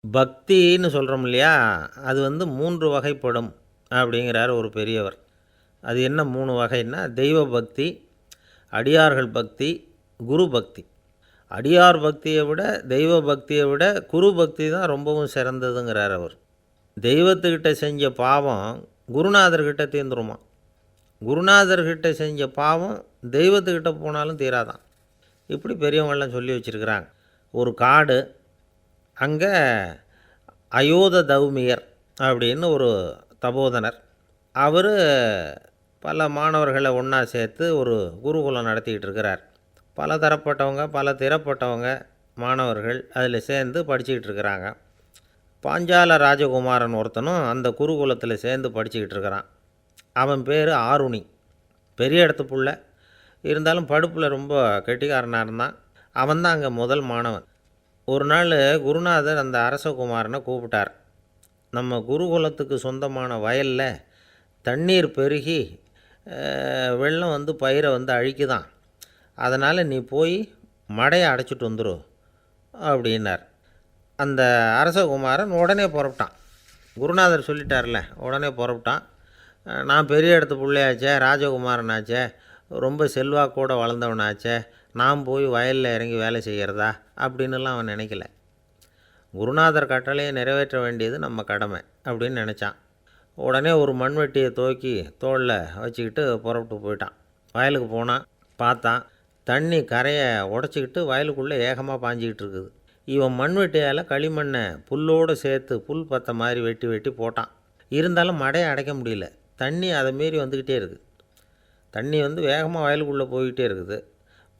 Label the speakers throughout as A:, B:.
A: பக்தின்னு சொல்கிறோம் இல்லையா, அது வந்து 3 வகைப்படும் அப்படிங்கிறார் ஒரு பெரியவர். அது என்ன 3 வகைன்னா, தெய்வ பக்தி, அடியார்கள் பக்தி, குரு பக்தி. அடியார் பக்தியை விட, தெய்வ பக்தியை விட குரு பக்தி தான் ரொம்பவும் சிறந்ததுங்கிறார் அவர். தெய்வத்துக்கிட்ட செஞ்ச பாவம் குருநாதர்கிட்ட தீர்ந்துருமா. குருநாதர்கிட்ட செஞ்ச பாவம் தெய்வத்துக்கிட்ட போனாலும் தீராதான். இப்படி பெரியவங்கள்லாம் சொல்லி வச்சுருக்கிறாங்க. ஒரு காடு, அங்கே அயோத தௌமியர் அப்படின்னு ஒரு தபோதனர். அவர் பல மாணவர்களை ஒன்றா சேர்த்து ஒரு குருகுலம் நடத்திக்கிட்டு இருக்கிறார். பல தரப்பட்டவங்க, பல திறப்பட்டவங்க மாணவர்கள் அதில் சேர்ந்து படிச்சுக்கிட்டு இருக்கிறாங்க. பாஞ்சால ராஜகுமாரன் ஒருத்தனும் அந்த குருகுலத்தில் சேர்ந்து படிச்சுக்கிட்டு இருக்கிறான். அவன் பேர் ஆருணி. பெரிய இடத்து புள்ள, இருந்தாலும் படுப்பில் ரொம்ப கெட்டிக்காரனாக இருந்தான். அவன் தான் அங்கே முதல் மாணவன். ஒரு நாள் குருநாதர் அந்த அரசகுமாரனை கூப்பிட்டார். நம்ம குருகுலத்துக்கு சொந்தமான வயலில் தண்ணீர் பெருகி வெள்ளம் வந்து பயிரை வந்து அழிக்குதான். அதனால் நீ போய் மடையை அடைச்சிட்டு வந்துரு அப்படின்னார். அந்த அரசகுமாரன் உடனே புறப்பட்டான். குருநாதர் சொல்லிட்டார்ல, உடனே புறப்பட்டான். நான் பெரிய இடத்து பிள்ளையாச்சே, ராஜகுமாரனாச்சே, ரொம்ப செல்வாக்கூட வளர்ந்தவனாச்சே, நான் போய் வயலில் இறங்கி வேலை செய்கிறதா அப்படின்னுலாம் அவன் நினைக்கல. குருநாதர் கட்டளையை நிறைவேற்ற வேண்டியது நம்ம கடமை அப்படின்னு நினச்சான். உடனே ஒரு மண்வெட்டியை தூக்கி தோளில் வச்சுக்கிட்டு புறப்பட்டு போயிட்டான். வயலுக்கு போனான். பார்த்தான், தண்ணி கரையை உடச்சிக்கிட்டு வயலுக்குள்ளே ஏகமாக பாஞ்சிக்கிட்டு இருக்குது. இவன் மண்வெட்டியால் களிமண்ணை புல்லோடு சேர்த்து புல் பற்ற மாதிரி வெட்டி வெட்டி போட்டான். இருந்தாலும் மடையை அடைக்க முடியல. தண்ணி அதை மீறி வந்துக்கிட்டே இருக்குது. தண்ணி வந்து வேகமாக வயலுக்குள்ளே போய்கிட்டே இருக்குது.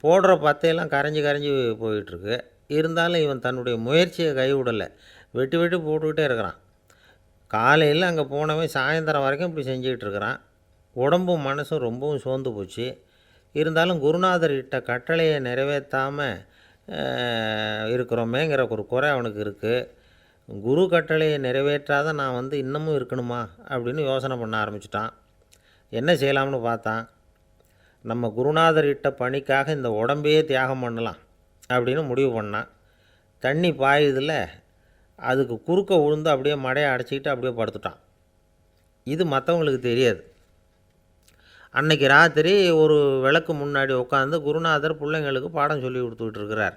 A: போடுற பத்தையெல்லாம் கரைஞ்சி கரைஞ்சி போயிட்டுருக்கு. இருந்தாலும் இவன் தன்னுடைய முயற்சியை கைவிடலை. வெட்டி வெட்டி போட்டுக்கிட்டே இருக்கிறான். காலையில் அங்கே போனவன் சாயந்தரம் வரைக்கும் இப்படி செஞ்சுக்கிட்டு இருக்கிறான். உடம்பும் மனசும் ரொம்பவும் சோர்ந்து போச்சு. இருந்தாலும் குருநாதர் இட்ட கட்டளையை நிறைவேற்றாமல் இருக்கிறோமேங்கிற ஒரு குறை அவனுக்கு இருக்குது. குரு கட்டளையை நிறைவேற்றாத நான் வந்து இன்னமும் இருக்கணுமா அப்படின்னு யோசனை பண்ண ஆரம்பிச்சிட்டான். என்ன செய்யலாம்னு பார்த்தான். நம்ம குருநாதர் இட்ட பணிக்காக இந்த உடம்பையே தியாகம் பண்ணலாம் அப்படின்னு முடிவு பண்ணான். தண்ணி பாயுதில் அதுக்கு குறுக்க விழுந்து அப்படியே மடையை அடைச்சிக்கிட்டு அப்படியே படுத்துட்டான். இது மற்றவங்களுக்கு தெரியாது. அன்றைக்கி ராத்திரி ஒரு விளக்கு முன்னாடி உட்காந்து குருநாதர் பிள்ளைங்களுக்கு பாடம் சொல்லி கொடுத்துக்கிட்டு இருக்கிறார்.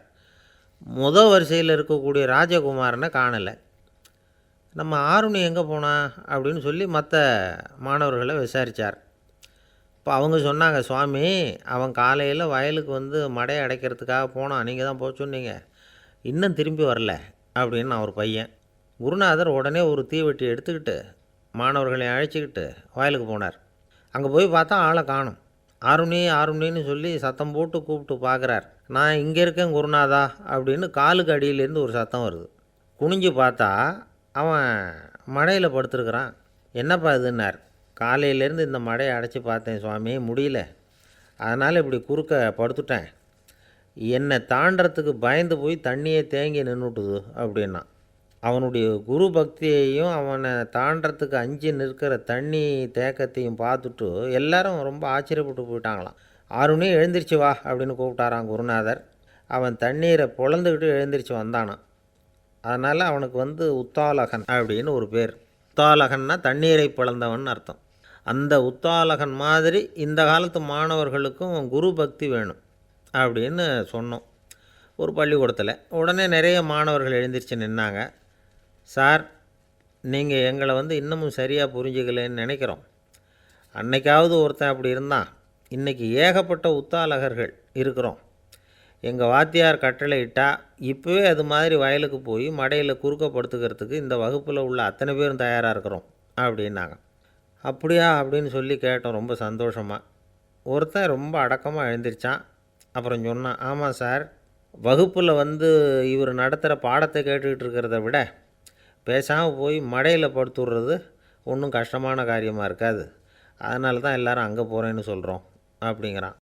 A: வரிசையில் இருக்கக்கூடிய ராஜகுமாரனை காணலை. நம்ம ஆருணி எங்கே போனா அப்படின்னு சொல்லி மற்ற மாணவர்களை விசாரித்தார். இப்போ அவங்க சொன்னாங்க, சுவாமி அவன் காலையில் வயலுக்கு வந்து மடையை அடைக்கிறதுக்காக போனான், நீங்கள் தான் போக சொன்னீங்க, இன்னும் திரும்பி வரல அப்படின்னு அவர் பையன். குருநாதர் உடனே ஒரு தீவெட்டி எடுத்துக்கிட்டு மாணவர்களை அழைச்சிக்கிட்டு வயலுக்கு போனார். அங்கே போய் பார்த்தா ஆளை காணும். ஆருணி ஆருணின்னு சொல்லி சத்தம் போட்டு கூப்பிட்டு பார்க்குறார். நான் இங்கே இருக்கேன் குருநாதா அப்படின்னு காலுக்கு அடியிலேருந்து ஒரு சத்தம் வருது. குனிஞ்சு பார்த்தா அவன் மடையில் படுத்துருக்குறான். என்னப்பா இதுன்னார். காலையிலேருந்து இந்த மடையை அடைச்சி பார்த்தேன் சுவாமி, முடியல, அதனால் இப்படி குறுக்க படுத்துட்டேன். என்னை தாண்டறதுக்கு பயந்து போய் தண்ணியே தேங்கி நின்றுட்டுது அப்படின்னா. அவனுடைய குரு பக்தியையும் அவனை தாண்டறதுக்கு அஞ்சு நிற்கிற தண்ணி தேக்கத்தையும் பார்த்துட்டு எல்லாரும் ரொம்ப ஆச்சரியப்பட்டு போயிட்டாங்களாம். ஆருணி எழுந்திரிச்சு வா அப்படின்னு கூப்பிட்டாரான் குருநாதர். அவன் தண்ணீரை பொழந்துக்கிட்டு எழுந்திரிச்சு வந்தானான். அதனால் அவனுக்கு வந்து உத்தாலகன் அப்படின்னு ஒரு பேர். உத்தாலகன்னா தண்ணீரை பிளந்தவன் அர்த்தம். அந்த உத்தாலகன் மாதிரி இந்த காலத்து மாணவர்களுக்கும் குரு பக்தி வேணும் அப்படின்னு சொன்னோம் ஒரு பள்ளிக்கூடத்தில். உடனே நிறைய மாணவர்கள் எழுந்திரிச்சு நின்னாங்க. சார், நீங்கள் எங்களை வந்து இன்னமும் சரியாக புரிஞ்சுக்கலன்னு நினைக்கிறோம். அன்னைக்காவது ஒருத்தன் அப்படி இருந்தான், இன்றைக்கி ஏகப்பட்ட உத்தாலகர்கள் இருக்கிறோம். எங்கள் வாத்தியார் கட்டளை இட்டால் இப்போவே அது மாதிரி வயலுக்கு போய் மடையில் குறுக்கப்படுத்துக்கிறதுக்கு இந்த வகுப்பில் உள்ள அத்தனை பேரும் தயாராக இருக்கிறோம் அப்படின்னாங்க. அப்படியா அப்படின்னு சொல்லி கேட்டோம் ரொம்ப சந்தோஷமாக. ஒருத்தன் ரொம்ப அடக்கமாக எழுந்திரிச்சான். அப்புறம் சொன்னான், ஆமாம் சார், வகுப்பில் வந்து இவர் நடத்துகிற பாடத்தை கேட்டுக்கிட்டு இருக்கிறத விட பேசாமல் போய் மடையில் படுத்துடுறது ஒன்றும் கஷ்டமான காரியமாக இருக்காது, அதனால தான் எல்லோரும் அங்கே போகிறேன்னு சொல்கிறோம் அப்படிங்கிறான்.